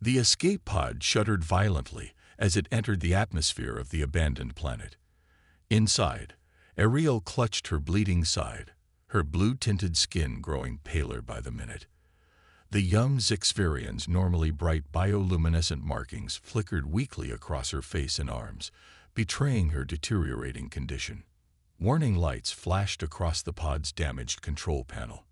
The escape pod shuddered violently as it entered the atmosphere of the abandoned planet. Inside, Ariel clutched her bleeding side, her blue-tinted skin growing paler by the minute. The young Zixverian's normally bright bioluminescent markings flickered weakly across her face and arms, betraying her deteriorating condition. Warning lights flashed across the pod's damaged control panel.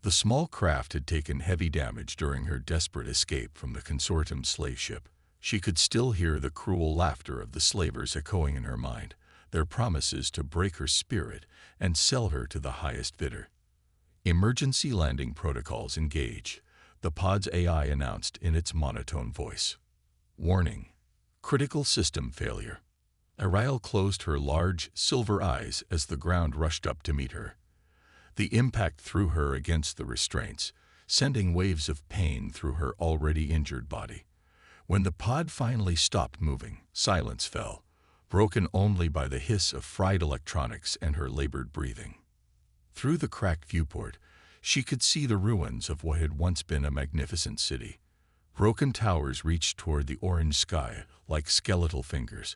The small craft had taken heavy damage during her desperate escape from the consortium's slave ship. She could still hear the cruel laughter of the slavers echoing in her mind, their promises to break her spirit and sell her to the highest bidder. Emergency landing protocols engaged, the pod's AI announced in its monotone voice. Warning: critical system failure. Ariel closed her large, silver eyes as the ground rushed up to meet her. The impact threw her against the restraints, sending waves of pain through her already injured body. When the pod finally stopped moving, silence fell, broken only by the hiss of fried electronics and her labored breathing. Through the cracked viewport, she could see the ruins of what had once been a magnificent city. Broken towers reached toward the orange sky like skeletal fingers,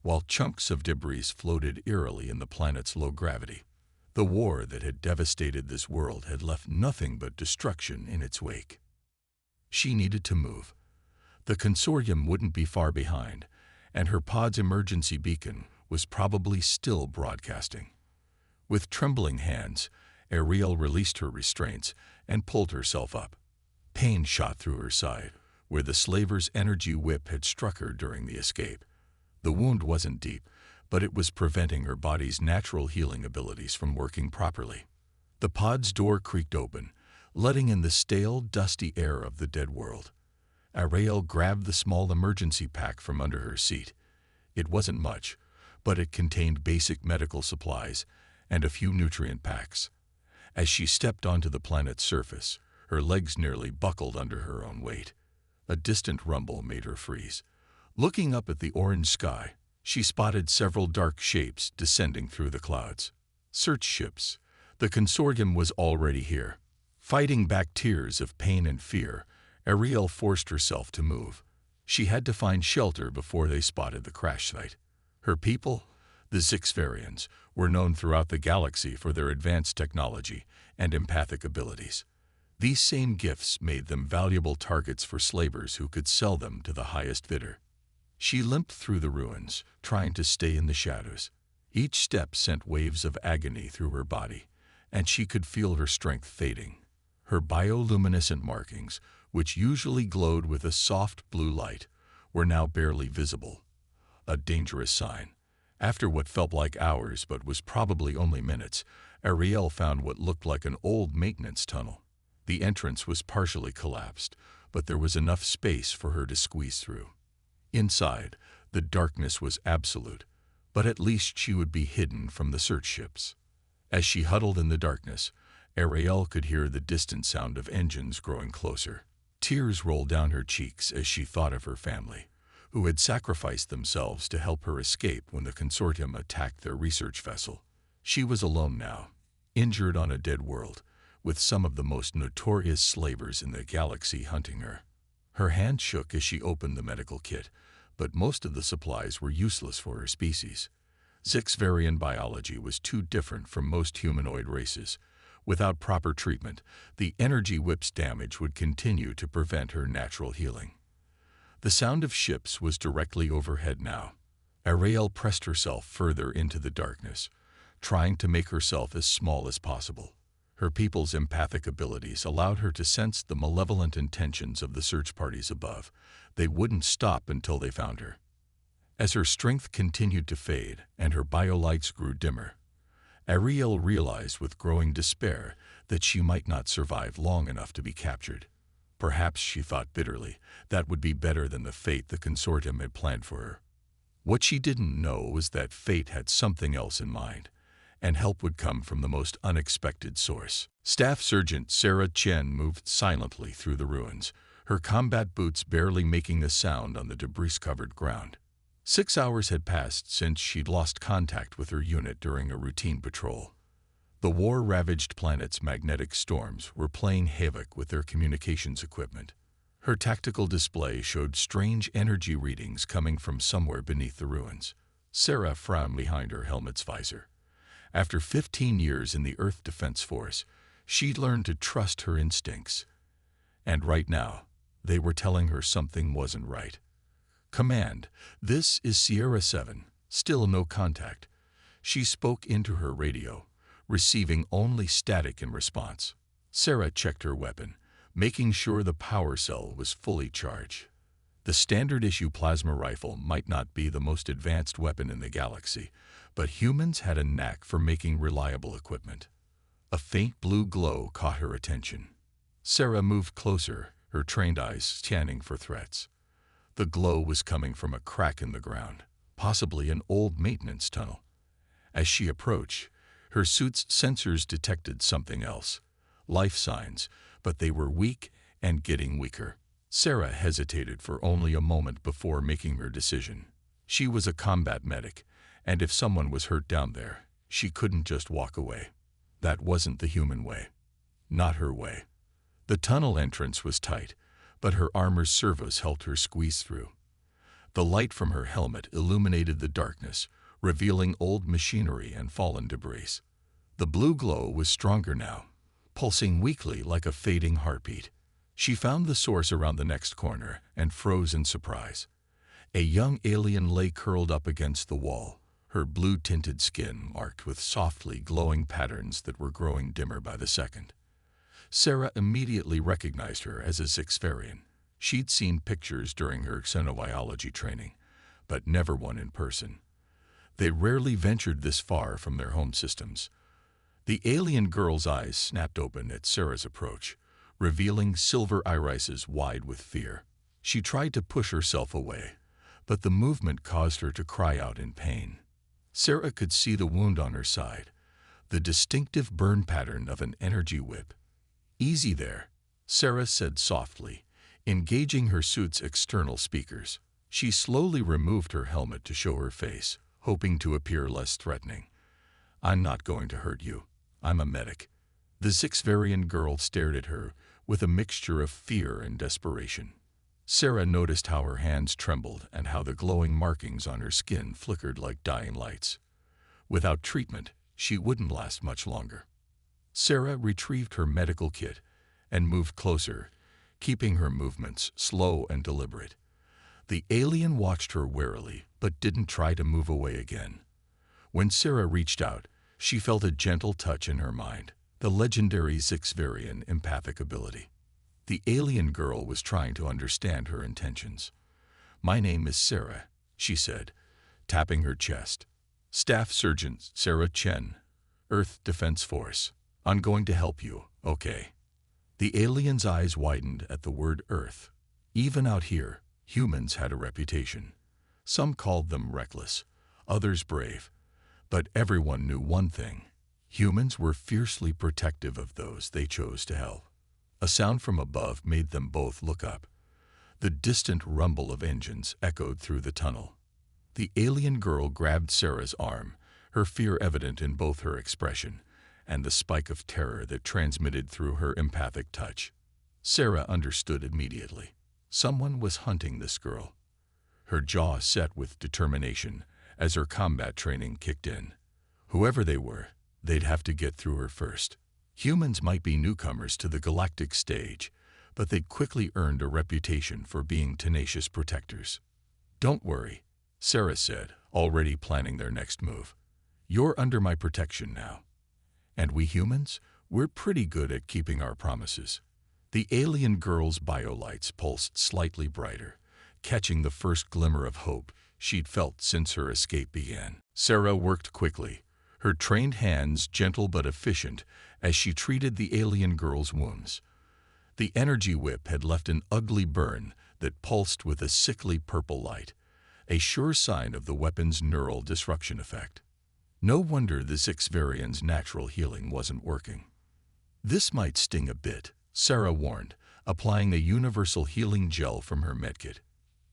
while chunks of debris floated eerily in the planet's low gravity. The war that had devastated this world had left nothing but destruction in its wake. She needed to move. The consortium wouldn't be far behind, and her pod's emergency beacon was probably still broadcasting. With trembling hands, Ariel released her restraints and pulled herself up. Pain shot through her side, where the slaver's energy whip had struck her during the escape. The wound wasn't deep, but it was preventing her body's natural healing abilities from working properly. The pod's door creaked open, letting in the stale, dusty air of the dead world. Ariel grabbed the small emergency pack from under her seat. It wasn't much, but it contained basic medical supplies and a few nutrient packs. As she stepped onto the planet's surface, her legs nearly buckled under her own weight. A distant rumble made her freeze. Looking up at the orange sky, she spotted several dark shapes descending through the clouds. Search ships. The consortium was already here. Fighting back tears of pain and fear, Ariel forced herself to move. She had to find shelter before they spotted the crash site. Her people, the Zixverians, were known throughout the galaxy for their advanced technology and empathic abilities. These same gifts made them valuable targets for slavers who could sell them to the highest bidder. She limped through the ruins, trying to stay in the shadows. Each step sent waves of agony through her body, and she could feel her strength fading. Her bioluminescent markings, which usually glowed with a soft blue light, were now barely visible. A dangerous sign. After what felt like hours but was probably only minutes, Ariel found what looked like an old maintenance tunnel. The entrance was partially collapsed, but there was enough space for her to squeeze through. Inside, the darkness was absolute, but at least she would be hidden from the search ships. As she huddled in the darkness, Ariel could hear the distant sound of engines growing closer. Tears rolled down her cheeks as she thought of her family, who had sacrificed themselves to help her escape when the consortium attacked their research vessel. She was alone now, injured on a dead world, with some of the most notorious slavers in the galaxy hunting her. Her hand shook as she opened the medical kit, but most of the supplies were useless for her species. Zixverian biology was too different from most humanoid races. Without proper treatment, the energy whip's damage would continue to prevent her natural healing. The sound of ships was directly overhead now. Ariel pressed herself further into the darkness, trying to make herself as small as possible. Her people's empathic abilities allowed her to sense the malevolent intentions of the search parties above. They wouldn't stop until they found her. As her strength continued to fade and her biolights grew dimmer, Ariel realized with growing despair that she might not survive long enough to be captured. Perhaps, she thought bitterly, that would be better than the fate the consortium had planned for her. What she didn't know was that fate had something else in mind, and help would come from the most unexpected source. Staff Sergeant Sarah Chen moved silently through the ruins, her combat boots barely making a sound on the debris-covered ground. 6 hours had passed since she'd lost contact with her unit during a routine patrol. The war-ravaged planet's magnetic storms were playing havoc with their communications equipment. Her tactical display showed strange energy readings coming from somewhere beneath the ruins. Sarah frowned behind her helmet's visor. After 15 years in the Earth Defense Force, she'd learned to trust her instincts. And right now, they were telling her something wasn't right. "Command, this is Sierra 7, still no contact." She spoke into her radio, receiving only static in response. Sarah checked her weapon, making sure the power cell was fully charged. The standard-issue plasma rifle might not be the most advanced weapon in the galaxy, but humans had a knack for making reliable equipment. A faint blue glow caught her attention. Sarah moved closer, her trained eyes scanning for threats. The glow was coming from a crack in the ground, possibly an old maintenance tunnel. As she approached, her suit's sensors detected something else. Life signs, but they were weak and getting weaker. Sarah hesitated for only a moment before making her decision. She was a combat medic, and if someone was hurt down there, she couldn't just walk away. That wasn't the human way. Not her way. The tunnel entrance was tight, but her armor's servos helped her squeeze through. The light from her helmet illuminated the darkness, revealing old machinery and fallen debris. The blue glow was stronger now, pulsing weakly like a fading heartbeat. She found the source around the next corner and froze in surprise. A young alien lay curled up against the wall, her blue-tinted skin marked with softly glowing patterns that were growing dimmer by the second. Sarah immediately recognized her as a Sixfarian. She'd seen pictures during her xenobiology training, but never one in person. They rarely ventured this far from their home systems. The alien girl's eyes snapped open at Sarah's approach, revealing silver irises wide with fear. She tried to push herself away, but the movement caused her to cry out in pain. Sarah could see the wound on her side, the distinctive burn pattern of an energy whip. "Easy there," Sarah said softly, engaging her suit's external speakers. She slowly removed her helmet to show her face, hoping to appear less threatening. "I'm not going to hurt you. I'm a medic." The Sixvarian girl stared at her with a mixture of fear and desperation. Sarah noticed how her hands trembled and how the glowing markings on her skin flickered like dying lights. Without treatment, she wouldn't last much longer. Sarah retrieved her medical kit and moved closer, keeping her movements slow and deliberate. The alien watched her warily, but didn't try to move away again. When Sarah reached out, she felt a gentle touch in her mind, the legendary Sixvarian empathic ability. The alien girl was trying to understand her intentions. "My name is Sarah," she said, tapping her chest. "Staff Sergeant Sarah Chen, Earth Defense Force. I'm going to help you, okay?" The alien's eyes widened at the word Earth. Even out here, humans had a reputation. Some called them reckless, others brave. But everyone knew one thing: humans were fiercely protective of those they chose to help. A sound from above made them both look up. The distant rumble of engines echoed through the tunnel. The alien girl grabbed Sarah's arm, her fear evident in both her expression and the spike of terror that transmitted through her empathic touch. Sarah understood immediately. Someone was hunting this girl. Her jaw set with determination as her combat training kicked in. Whoever they were, they'd have to get through her first. Humans might be newcomers to the galactic stage, but they'd quickly earned a reputation for being tenacious protectors. "Don't worry," Sarah said, already planning their next move. "You're under my protection now. And we humans, we're pretty good at keeping our promises." The alien girl's biolights pulsed slightly brighter, catching the first glimmer of hope she'd felt since her escape began. Sarah worked quickly, her trained hands gentle but efficient as she treated the alien girl's wounds. The energy whip had left an ugly burn that pulsed with a sickly purple light, a sure sign of the weapon's neural disruption effect. No wonder the Sixvarian's natural healing wasn't working. "This might sting a bit," Sarah warned, applying a universal healing gel from her medkit.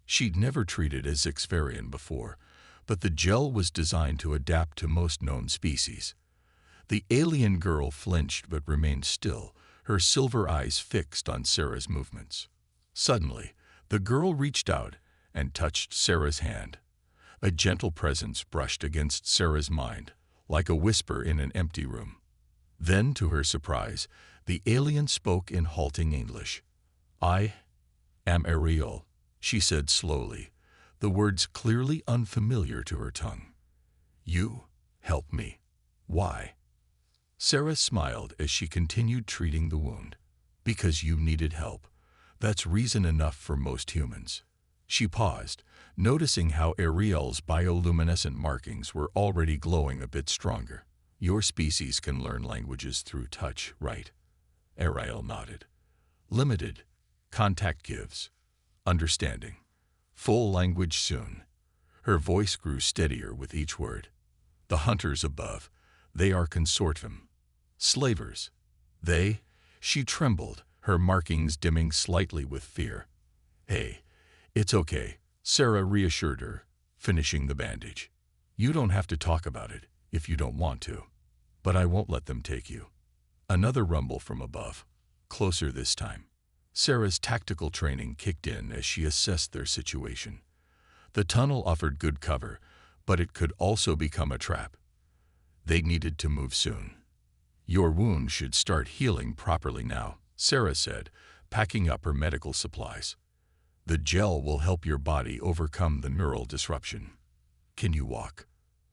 She'd never treated a Sixvarian before, but the gel was designed to adapt to most known species. The alien girl flinched but remained still, her silver eyes fixed on Sarah's movements. Suddenly, the girl reached out and touched Sarah's hand. A gentle presence brushed against Sarah's mind, like a whisper in an empty room. Then, to her surprise, the alien spoke in halting English. "I am Ariel," she said slowly, the words clearly unfamiliar to her tongue. "You help me. Why?" Sarah smiled as she continued treating the wound. "Because you needed help. That's reason enough for most humans." She paused, noticing how Ariel's bioluminescent markings were already glowing a bit stronger. "Your species can learn languages through touch, right?" Ariel nodded. "Limited. Contact gives. Understanding. Full language soon." Her voice grew steadier with each word. "The hunters above, they are consortium. Slavers. They?" She trembled, her markings dimming slightly with fear. "Hey, it's okay," Sarah reassured her, finishing the bandage. "You don't have to talk about it if you don't want to. But I won't let them take you." Another rumble from above, closer this time. Sarah's tactical training kicked in as she assessed their situation. The tunnel offered good cover, but it could also become a trap. They needed to move soon. "Your wound should start healing properly now," Sarah said, packing up her medical supplies. "The gel will help your body overcome the neural disruption. Can you walk?"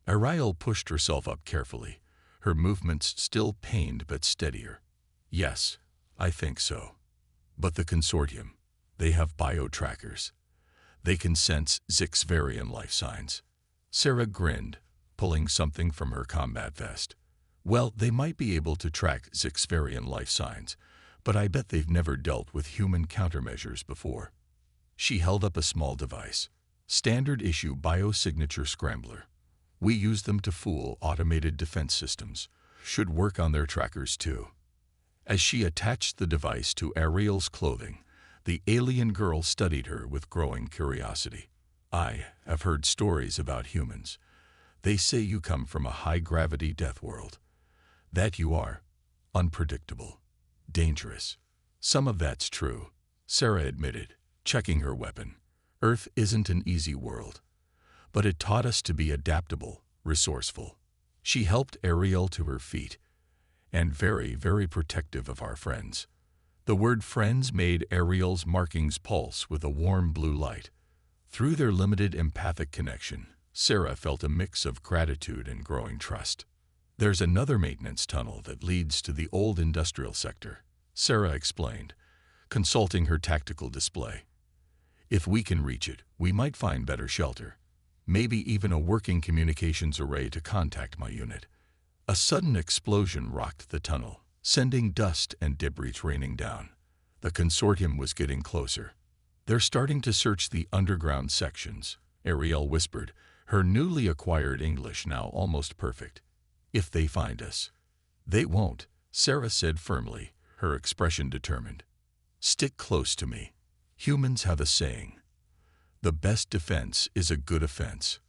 Ariel pushed herself up carefully, her movements still pained but steadier. "Yes, I think so. But the consortium, they have bio-trackers. They can sense Zixvarian life signs." Sarah grinned, pulling something from her combat vest. "Well, they might be able to track Zixvarian life signs, but I bet they've never dealt with human countermeasures before." She held up a small device, standard issue biosignature scrambler. "We use them to fool automated defense systems. Should work on their trackers too." As she attached the device to Ariel's clothing, the alien girl studied her with growing curiosity. "I have heard stories about humans. They say you come from a high-gravity death world. That you are unpredictable, dangerous." "Some of that's true," Sarah admitted, checking her weapon. "Earth isn't an easy world, but it taught us to be adaptable, resourceful." She helped Ariel to her feet, "and very, very protective of our friends." The word friends made Ariel's markings pulse with a warm blue light. Through their limited empathic connection, Sarah felt a mix of gratitude and growing trust. "There's another maintenance tunnel that leads to the old industrial sector," Sarah explained, consulting her tactical display. "If we can reach it, we might find better shelter. Maybe even a working communications array to contact my unit." A sudden explosion rocked the tunnel, sending dust and debris raining down. The consortium was getting closer. "They're starting to search the underground sections," Ariel whispered, her newly acquired English now almost perfect. "If they find us." "They won't," Sarah said firmly, her expression determined. "Stick close to me. Humans have a saying. The best defense is a good offense."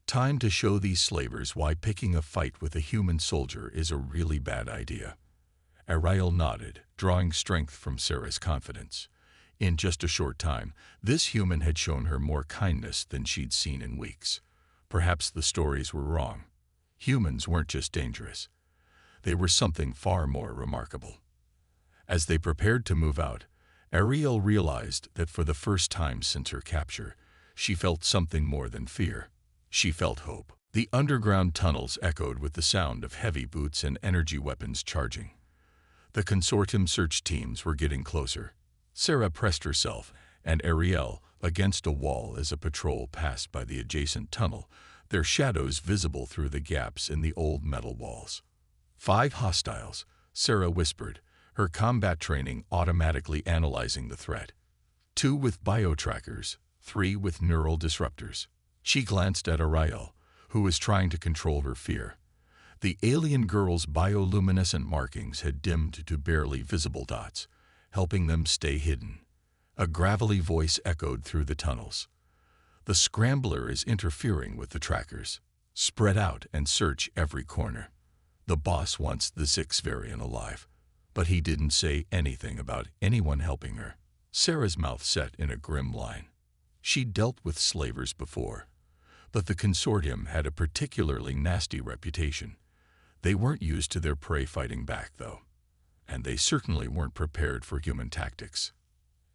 Time to show these slavers why picking a fight with a human soldier is a really bad idea. Ariel nodded, drawing strength from Sarah's confidence. In just a short time, this human had shown her more kindness than she'd seen in weeks. Perhaps the stories were wrong. Humans weren't just dangerous. They were something far more remarkable. As they prepared to move out, Ariel realized that for the first time since her capture, she felt something more than fear. She felt hope. The underground tunnels echoed with the sound of heavy boots and energy weapons charging. The consortium search teams were getting closer. Sarah pressed herself and Ariel against a wall as a patrol passed by the adjacent tunnel, their shadows visible through the gaps in the old metal walls. "5 hostiles," Sarah whispered, her combat training automatically analyzing the threat. 2 with bio-trackers, 3 with neural disruptors. She glanced at Ariel, who was trying to control her fear. The alien girl's bioluminescent markings had dimmed to barely visible dots, helping them stay hidden. A gravelly voice echoed through the tunnels. "The scrambler is interfering with the trackers. Spread out and search every corner. The boss wants the Zixvarian alive, but he didn't say anything about anyone helping her." Sarah's mouth set in a grim line. She'd dealt with slavers before, but the consortium had a particularly nasty reputation. They weren't used to their prey fighting back, though, and they certainly weren't prepared for human tactics.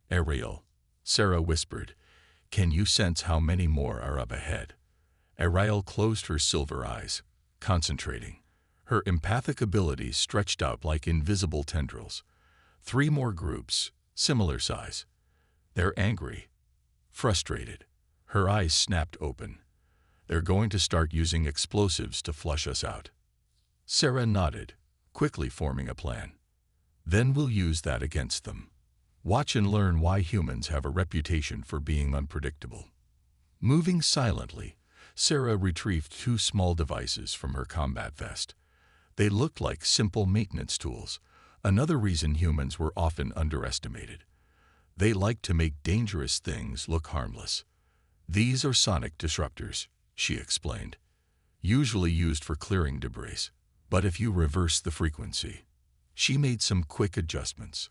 Ariel, Sarah whispered, can you sense how many more are up ahead? Ariel closed her silver eyes, concentrating. Her empathic abilities stretched out like invisible tendrils. 3 more groups, similar size. They're angry, frustrated. Her eyes snapped open. They're going to start using explosives to flush us out. Sarah nodded, quickly forming a plan. Then we'll use that against them. Watch and learn why humans have a reputation for being unpredictable. Moving silently, Sarah retrieved 2 small devices from her combat vest. They looked like simple maintenance tools, another reason humans were often underestimated. They like to make dangerous things look harmless. These are sonic disruptors, she explained, usually used for clearing debris. But if you reverse the frequency, she made some quick adjustments.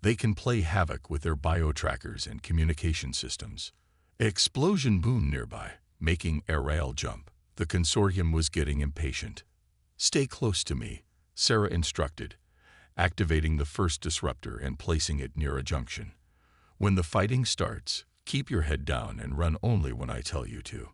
They can play havoc with their bio-trackers and communication systems. An explosion boomed nearby, making Ariel jump. The consortium was getting impatient. Stay close to me, Sarah instructed, activating the first disruptor and placing it near a junction. When the fighting starts, keep your head down and run only when I tell you to.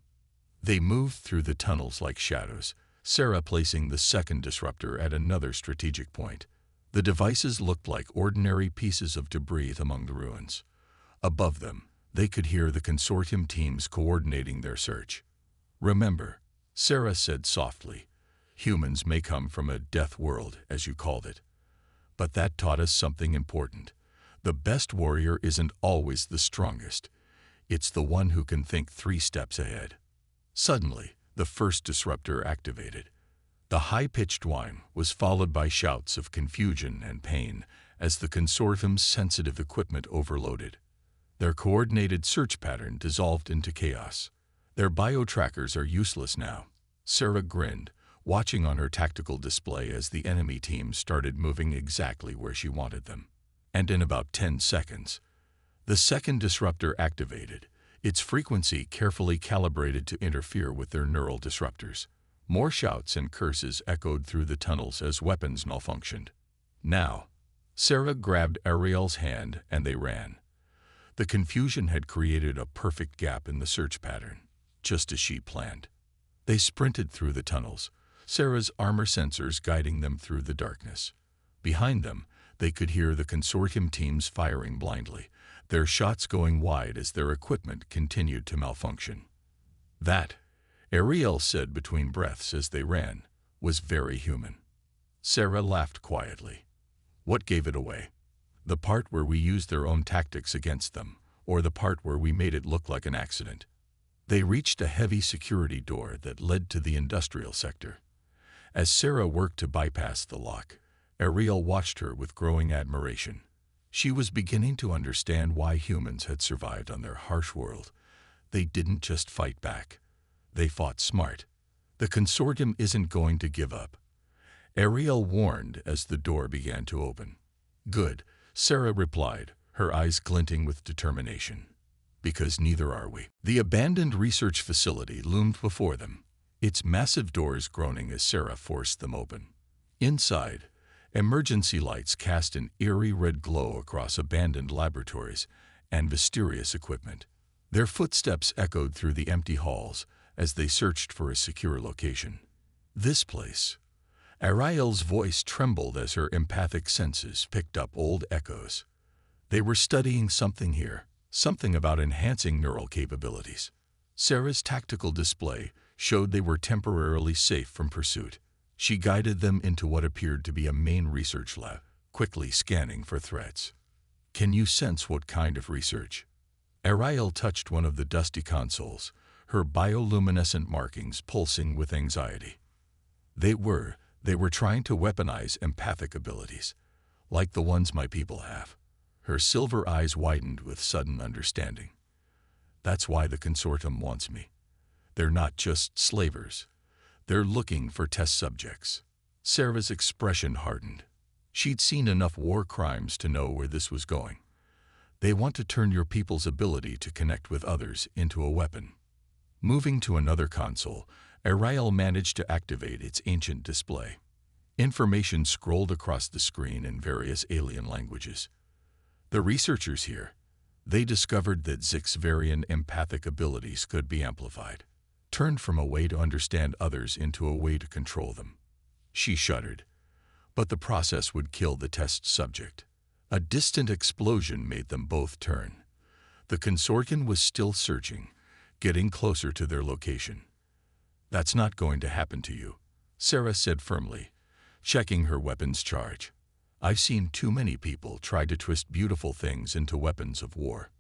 They moved through the tunnels like shadows, Sarah placing the second disruptor at another strategic point. The devices looked like ordinary pieces of debris among the ruins. Above them, they could hear the consortium teams coordinating their search. Remember, Sarah said softly, humans may come from a death world, as you called it. But that taught us something important. The best warrior isn't always the strongest. It's the one who can think 3 steps ahead. Suddenly, the first disruptor activated. The high-pitched whine was followed by shouts of confusion and pain as the consortium's sensitive equipment overloaded. Their coordinated search pattern dissolved into chaos. Their bio-trackers are useless now. Sarah grinned, watching on her tactical display as the enemy team started moving exactly where she wanted them. And in about 10 seconds, the second disruptor activated, its frequency carefully calibrated to interfere with their neural disruptors. More shouts and curses echoed through the tunnels as weapons malfunctioned. Now, Sarah grabbed Ariel's hand and they ran. The confusion had created a perfect gap in the search pattern, just as she planned. They sprinted through the tunnels, Sarah's armor sensors guiding them through the darkness. Behind them, they could hear the consortium teams firing blindly, their shots going wide as their equipment continued to malfunction. That, Ariel said between breaths as they ran, was very human. Sarah laughed quietly. What gave it away? The part where we used their own tactics against them, or the part where we made it look like an accident? They reached a heavy security door that led to the industrial sector. As Sarah worked to bypass the lock, Ariel watched her with growing admiration. She was beginning to understand why humans had survived on their harsh world. They didn't just fight back. They fought smart. The consortium isn't going to give up. Ariel warned as the door began to open. Good, Sarah replied, her eyes glinting with determination. Because neither are we. The abandoned research facility loomed before them, its massive doors groaning as Sarah forced them open. Inside, emergency lights cast an eerie red glow across abandoned laboratories and mysterious equipment. Their footsteps echoed through the empty halls as they searched for a secure location. This place. Ariel's voice trembled as her empathic senses picked up old echoes. They were studying something here, something about enhancing neural capabilities. Sarah's tactical display showed they were temporarily safe from pursuit. She guided them into what appeared to be a main research lab, quickly scanning for threats. Can you sense what kind of research? Ariel touched one of the dusty consoles, her bioluminescent markings pulsing with anxiety. They were trying to weaponize empathic abilities, like the ones my people have. Her silver eyes widened with sudden understanding. That's why the consortium wants me. They're not just slavers. They're looking for test subjects. Sarah's expression hardened. She'd seen enough war crimes to know where this was going. They want to turn your people's ability to connect with others into a weapon. Moving to another console, Ariel managed to activate its ancient display. Information scrolled across the screen in various alien languages. The researchers here, they discovered that Zixvarian empathic abilities could be amplified, turned from a way to understand others into a way to control them. She shuddered, but the process would kill the test subject. A distant explosion made them both turn. The consortium was still searching, getting closer to their location. "That's not going to happen to you," Sarah said firmly, checking her weapon's charge. "I've seen too many people try to twist beautiful things into weapons of war.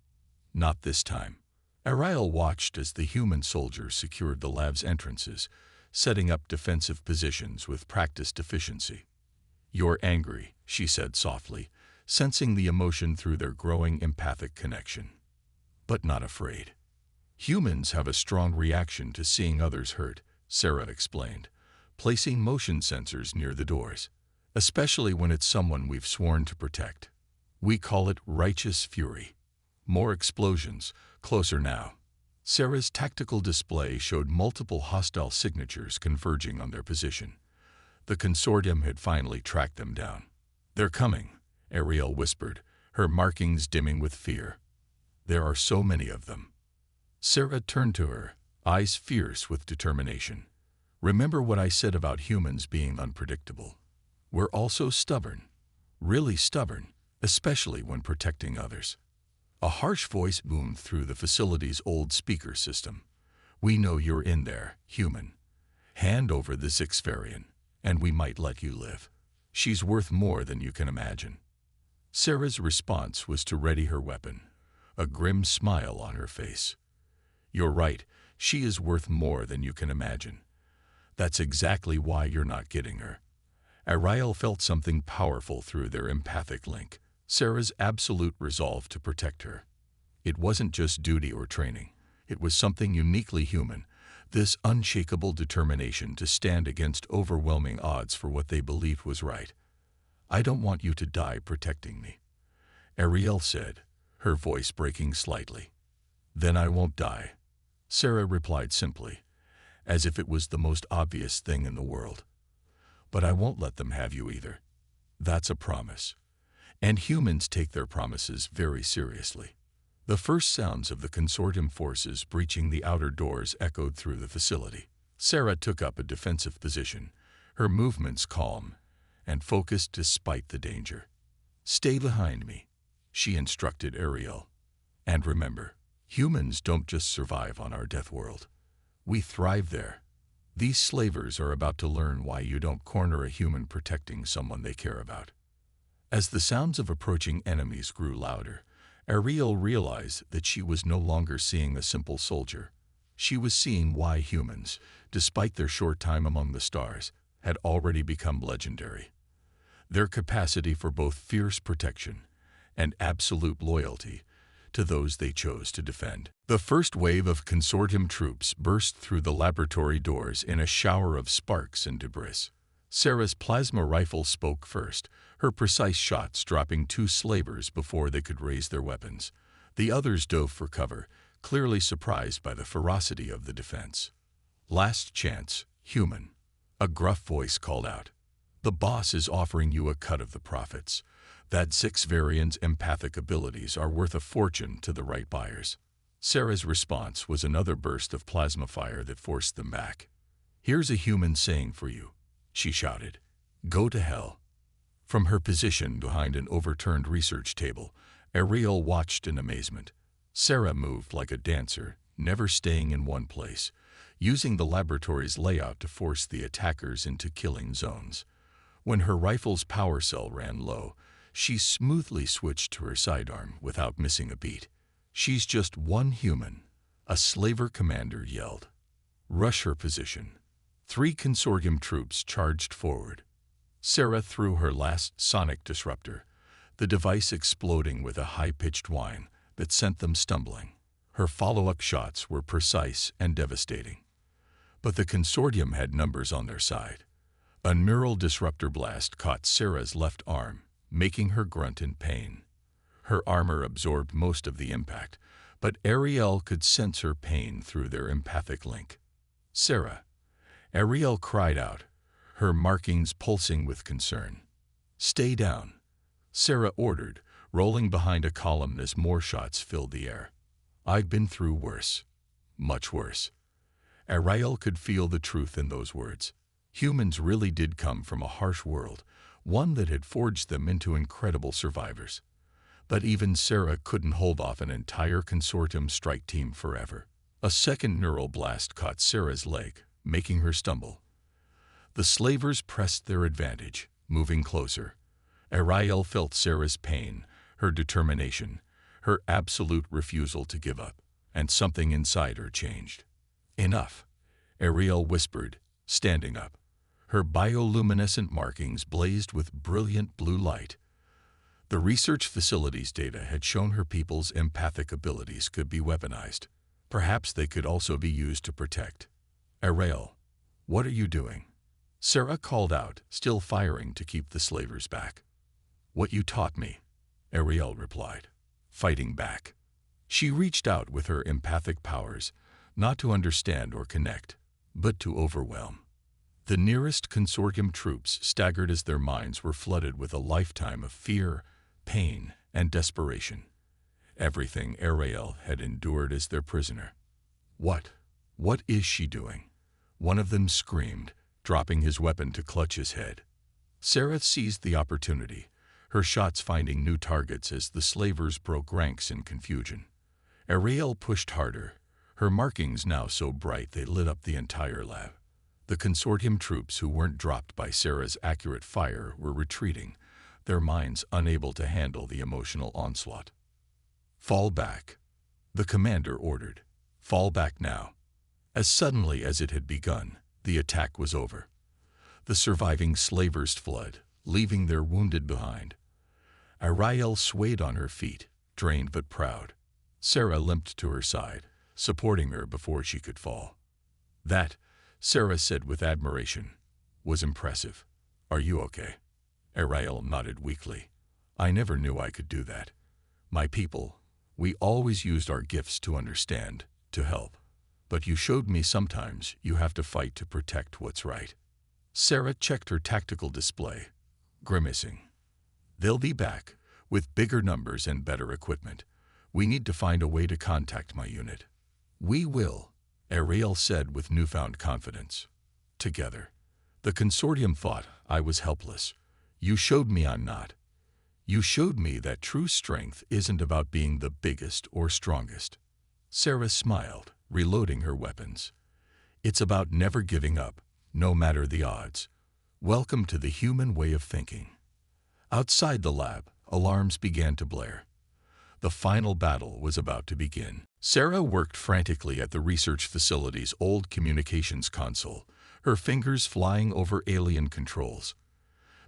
Not this time." Ariel watched as the human soldiers secured the lab's entrances, setting up defensive positions with practiced efficiency. "You're angry," she said softly, sensing the emotion through their growing empathic connection. "But not afraid." "Humans have a strong reaction to seeing others hurt," Sarah explained, placing motion sensors near the doors, "especially when it's someone we've sworn to protect. We call it righteous fury." More explosions, closer now. Sarah's tactical display showed multiple hostile signatures converging on their position. The consortium had finally tracked them down. "They're coming," Ariel whispered, her markings dimming with fear. "There are so many of them." Sarah turned to her, eyes fierce with determination. "Remember what I said about humans being unpredictable. We're also stubborn, really stubborn, especially when protecting others." A harsh voice boomed through the facility's old speaker system. "We know you're in there, human. Hand over the Zixvarian, and we might let you live. She's worth more than you can imagine." Sarah's response was to ready her weapon, a grim smile on her face. "You're right, she is worth more than you can imagine. That's exactly why you're not getting her." Ariel felt something powerful through their empathic link, Sarah's absolute resolve to protect her. It wasn't just duty or training. It was something uniquely human, this unshakable determination to stand against overwhelming odds for what they believed was right. "I don't want you to die protecting me," Ariel said, her voice breaking slightly. "Then I won't die," Sarah replied simply, as if it was the most obvious thing in the world. "But I won't let them have you either. That's a promise." And humans take their promises very seriously. The first sounds of the consortium forces breaching the outer doors echoed through the facility. Sarah took up a defensive position, her movements calm and focused despite the danger. "Stay behind me," she instructed Ariel. "And remember, humans don't just survive on our death world. We thrive there. These slavers are about to learn why you don't corner a human protecting someone they care about." As the sounds of approaching enemies grew louder, Ariel realized that she was no longer seeing a simple soldier. She was seeing why humans, despite their short time among the stars, had already become legendary. Their capacity for both fierce protection and absolute loyalty to those they chose to defend. The first wave of consortium troops burst through the laboratory doors in a shower of sparks and debris. Sarah's plasma rifle spoke first, her precise shots dropping 2 slavers before they could raise their weapons. The others dove for cover, clearly surprised by the ferocity of the defense. "Last chance, human," a gruff voice called out. "The boss is offering you a cut of the profits. That Zixvarian's empathic abilities are worth a fortune to the right buyers." Sarah's response was another burst of plasma fire that forced them back. "Here's a human saying for you," she shouted. "Go to hell." From her position behind an overturned research table, Ariel watched in amazement. Sarah moved like a dancer, never staying in one place, using the laboratory's layout to force the attackers into killing zones. When her rifle's power cell ran low, she smoothly switched to her sidearm without missing a beat. "She's just one human," a slaver commander yelled. "Rush her position." 3 consortium troops charged forward. Sarah threw her last sonic disruptor, the device exploding with a high-pitched whine that sent them stumbling. Her follow-up shots were precise and devastating. But the consortium had numbers on their side. A neural disruptor blast caught Sarah's left arm, making her grunt in pain. Her armor absorbed most of the impact, but Ariel could sense her pain through their empathic link. "Sarah," Ariel cried out, her markings pulsing with concern. "Stay down," Sarah ordered, rolling behind a column as more shots filled the air. "I've been through worse. Much worse." Ariel could feel the truth in those words. Humans really did come from a harsh world, one that had forged them into incredible survivors. But even Sarah couldn't hold off an entire consortium strike team forever. A second neural blast caught Sarah's leg, making her stumble. The slavers pressed their advantage, moving closer. Ariel felt Sarah's pain, her determination, her absolute refusal to give up, and something inside her changed. "Enough," Ariel whispered, standing up. Her bioluminescent markings blazed with brilliant blue light. The research facility's data had shown her people's empathic abilities could be weaponized. Perhaps they could also be used to protect. "Ariel, what are you doing?" Sarah called out, still firing to keep the slavers back. "What you taught me," Ariel replied, fighting back. She reached out with her empathic powers, not to understand or connect, but to overwhelm. The nearest consortium troops staggered as their minds were flooded with a lifetime of fear, pain, and desperation. Everything Ariel had endured as their prisoner. What is she doing?" One of them screamed, dropping his weapon to clutch his head. Sarah seized the opportunity, her shots finding new targets as the slavers broke ranks in confusion. Ariel pushed harder, her markings now so bright they lit up the entire lab. The consortium troops who weren't dropped by Sarah's accurate fire were retreating, their minds unable to handle the emotional onslaught. "Fall back," the commander ordered. "Fall back now." As suddenly as it had begun, the attack was over. The surviving slavers fled, leaving their wounded behind. Ariel swayed on her feet, drained but proud. Sarah limped to her side, supporting her before she could fall. "That," Sarah said with admiration, "was impressive. Are you okay?" Ariel nodded weakly. "I never knew I could do that. My people, we always used our gifts to understand, to help. But you showed me sometimes you have to fight to protect what's right." Sarah checked her tactical display, grimacing. "They'll be back, with bigger numbers and better equipment. We need to find a way to contact my unit." "We will," Ariel said with newfound confidence. "Together." The consortium thought I was helpless. "You showed me I'm not. You showed me that true strength isn't about being the biggest or strongest." Sarah smiled, reloading her weapons. "It's about never giving up, no matter the odds. Welcome to the human way of thinking." Outside the lab, alarms began to blare. The final battle was about to begin. Sarah worked frantically at the research facility's old communications console, her fingers flying over alien controls.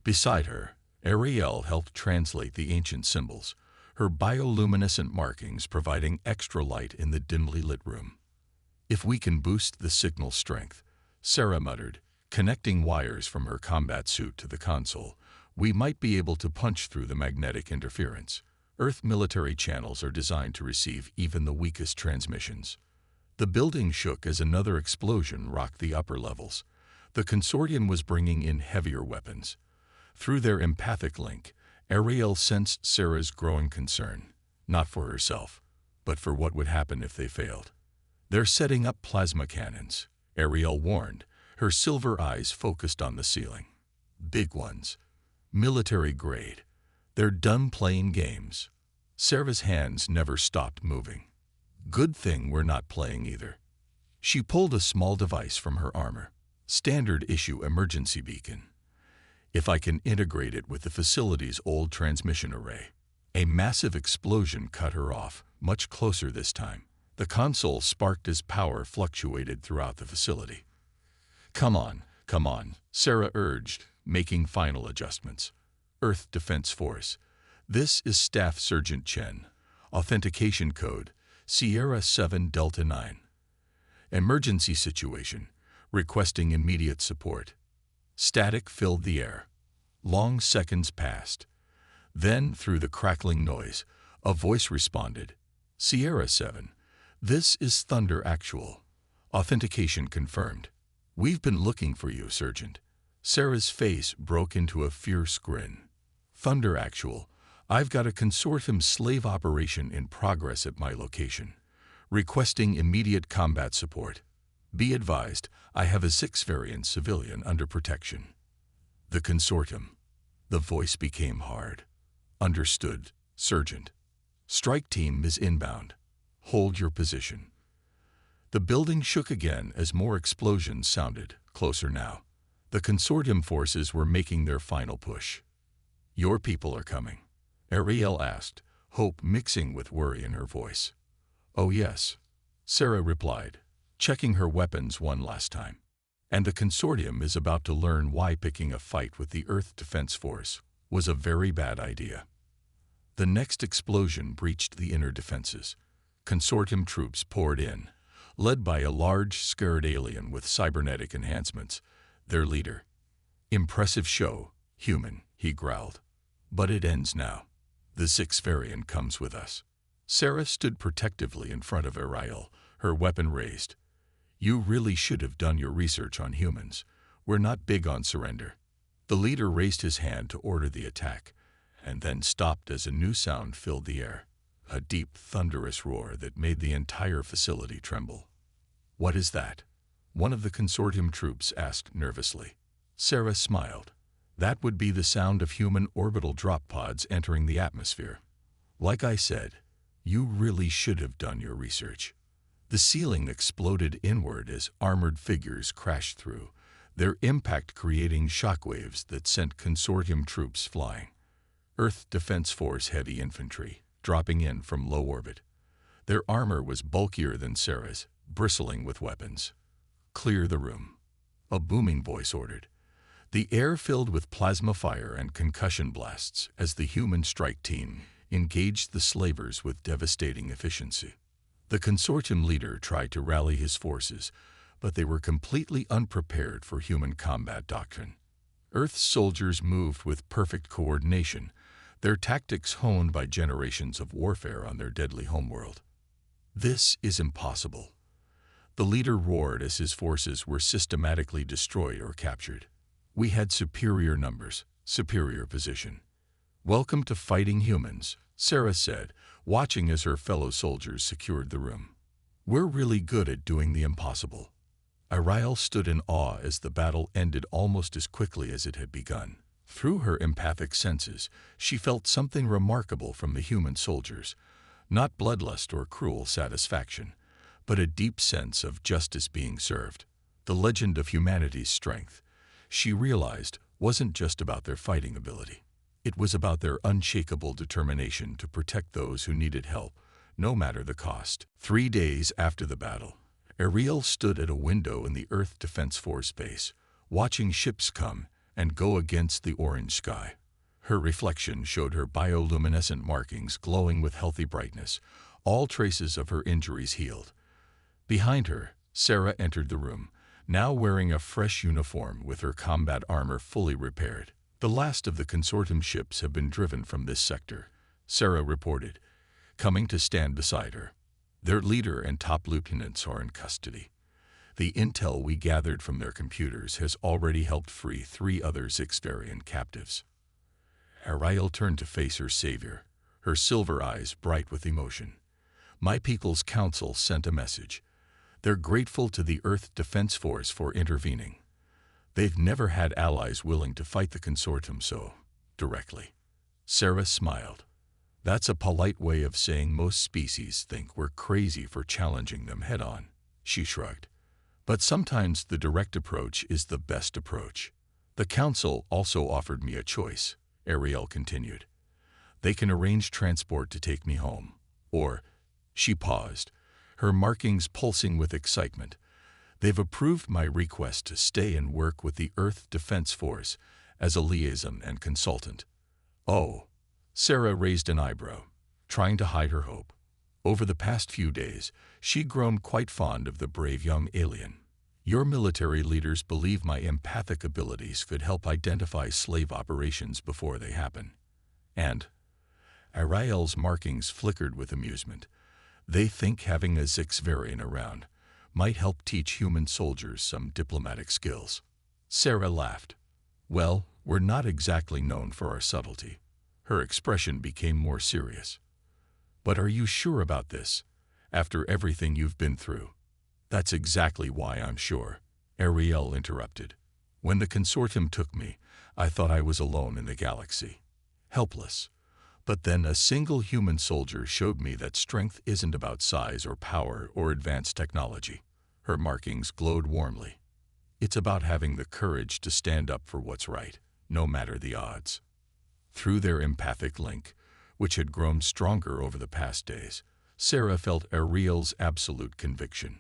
Beside her, Ariel helped translate the ancient symbols, her bioluminescent markings providing extra light in the dimly lit room. "If we can boost the signal strength," Sarah muttered, connecting wires from her combat suit to the console, "we might be able to punch through the magnetic interference. Earth military channels are designed to receive even the weakest transmissions." The building shook as another explosion rocked the upper levels. The consortium was bringing in heavier weapons. Through their empathic link, Ariel sensed Sarah's growing concern, not for herself, but for what would happen if they failed. "They're setting up plasma cannons," Ariel warned, her silver eyes focused on the ceiling. "Big ones. Military grade. They're done playing games." Sarah's hands never stopped moving. "Good thing we're not playing either." She pulled a small device from her armor. "Standard issue emergency beacon. If I can integrate it with the facility's old transmission array." A massive explosion cut her off, much closer this time. The console sparked as power fluctuated throughout the facility. Come on," Sarah urged, making final adjustments. "Earth Defense Force. This is Staff Sergeant Chen. Authentication code, Sierra 7 Delta 9. Emergency situation. Requesting immediate support." Static filled the air. Long seconds passed. Then, through the crackling noise, A voice responded, Sierra 7. This is Thunder Actual. Authentication confirmed. We've been looking for you, Sergeant. Sarah's face broke into a fierce grin. Thunder Actual, I've got a consortium slave operation in progress at my location. Requesting immediate combat support. Be advised, I have a 6 variant civilian under protection. The consortium. The voice became hard. Understood, Sergeant. Strike team is inbound. Hold your position. The building shook again as more explosions sounded, closer now. The consortium forces were making their final push. Your people are coming, Ariel asked, hope mixing with worry in her voice. Oh yes, Sarah replied, checking her weapons one last time. And the consortium is about to learn why picking a fight with the Earth Defense Force was a very bad idea. The next explosion breached the inner defenses. Consortium troops poured in, led by a large, scared alien with cybernetic enhancements, their leader. Impressive show, human, he growled. But it ends now. The 6 variant comes with us. Sarah stood protectively in front of Ariel, her weapon raised. You really should have done your research on humans. We're not big on surrender. The leader raised his hand to order the attack, and then stopped as a new sound filled the air. A deep, thunderous roar that made the entire facility tremble. What is that? One of the consortium troops asked nervously. Sarah smiled. That would be the sound of human orbital drop pods entering the atmosphere. Like I said, you really should have done your research. The ceiling exploded inward as armored figures crashed through, their impact creating shockwaves that sent consortium troops flying. Earth Defense Force heavy infantry, dropping in from low orbit. Their armor was bulkier than Sarah's, bristling with weapons. Clear the room. A booming voice ordered. The air filled with plasma fire and concussion blasts as the human strike team engaged the slavers with devastating efficiency. The consortium leader tried to rally his forces, but they were completely unprepared for human combat doctrine. Earth's soldiers moved with perfect coordination, their tactics honed by generations of warfare on their deadly homeworld. This is impossible. The leader roared as his forces were systematically destroyed or captured. We had superior numbers, superior position. Welcome to fighting humans, Sarah said, watching as her fellow soldiers secured the room. We're really good at doing the impossible. Ariel stood in awe as the battle ended almost as quickly as it had begun. Through her empathic senses, she felt something remarkable from the human soldiers, not bloodlust or cruel satisfaction, but a deep sense of justice being served. The legend of humanity's strength, she realized, wasn't just about their fighting ability. It was about their unshakable determination to protect those who needed help, no matter the cost. 3 days after the battle, Ariel stood at a window in the Earth Defense Force base, watching ships come and go against the orange sky. Her reflection showed her bioluminescent markings glowing with healthy brightness, all traces of her injuries healed. Behind her, Sarah entered the room, now wearing a fresh uniform with her combat armor fully repaired. The last of the consortium ships have been driven from this sector, Sarah reported, coming to stand beside her. Their leader and top lieutenants are in custody. The intel we gathered from their computers has already helped free 3 other 6 variant captives. Ariel turned to face her savior, her silver eyes bright with emotion. My people's council sent a message. They're grateful to the Earth Defense Force for intervening. They've never had allies willing to fight the consortium so directly. Sarah smiled. That's a polite way of saying most species think we're crazy for challenging them head-on, she shrugged. But sometimes the direct approach is the best approach. The council also offered me a choice, Ariel continued. They can arrange transport to take me home. Or, she paused, her markings pulsing with excitement. They've approved my request to stay and work with the Earth Defense Force as a liaison and consultant. Oh, Sarah raised an eyebrow, trying to hide her hope. Over the past few days, she'd grown quite fond of the brave young alien. Your military leaders believe my empathic abilities could help identify slave operations before they happen. And Ariel's markings flickered with amusement. They think having a Zixvarian around might help teach human soldiers some diplomatic skills. Sarah laughed. Well, we're not exactly known for our subtlety. Her expression became more serious. But are you sure about this, after everything you've been through? That's exactly why I'm sure, Ariel interrupted. When the consortium took me, I thought I was alone in the galaxy. Helpless. But then a single human soldier showed me that strength isn't about size or power or advanced technology. Her markings glowed warmly. It's about having the courage to stand up for what's right, no matter the odds. Through their empathic link, which had grown stronger over the past days, Sarah felt Ariel's absolute conviction.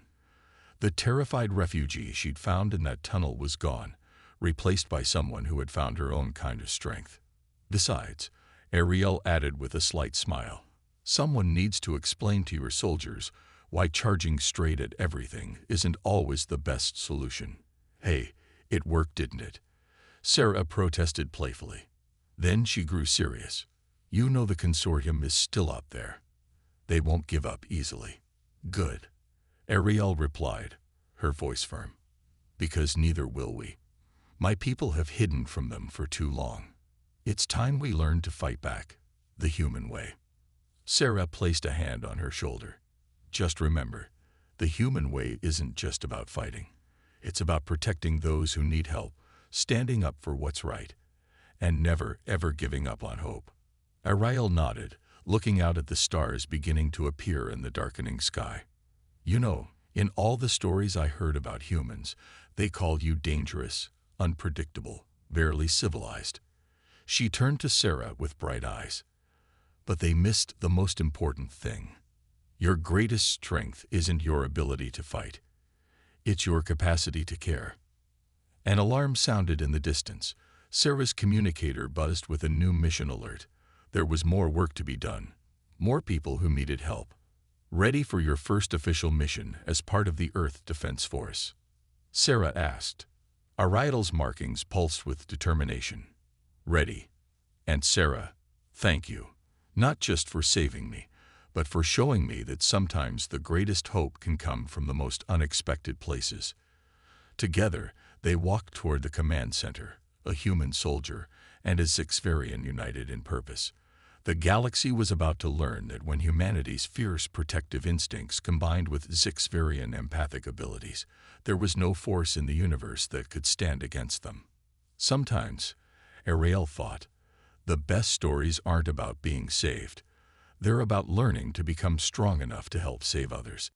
The terrified refugee she'd found in that tunnel was gone, replaced by someone who had found her own kind of strength. Besides, Ariel added with a slight smile, someone needs to explain to your soldiers why charging straight at everything isn't always the best solution. Hey, it worked, didn't it? Sarah protested playfully. Then she grew serious. You know the consortium is still out there. They won't give up easily. Good. Ariel replied, her voice firm. Because neither will we. My people have hidden from them for too long. It's time we learn to fight back, the human way. Sarah placed a hand on her shoulder. Just remember, the human way isn't just about fighting. It's about protecting those who need help, standing up for what's right, and never, ever giving up on hope. Ariel nodded, looking out at the stars beginning to appear in the darkening sky. You know, in all the stories I heard about humans, they called you dangerous, unpredictable, barely civilized. She turned to Sarah with bright eyes. But they missed the most important thing. Your greatest strength isn't your ability to fight. It's your capacity to care. An alarm sounded in the distance. Sarah's communicator buzzed with a new mission alert. There was more work to be done. More people who needed help. Ready for your first official mission as part of the Earth Defense Force? Sarah asked. Ariel's markings pulsed with determination. Ready. And Sarah, thank you. Not just for saving me, but for showing me that sometimes the greatest hope can come from the most unexpected places. Together, they walked toward the command center, a human soldier and a Zixvarian united in purpose. The galaxy was about to learn that when humanity's fierce protective instincts combined with Zixvarian empathic abilities, there was no force in the universe that could stand against them. Sometimes, Ariel thought, the best stories aren't about being saved. They're about learning to become strong enough to help save others.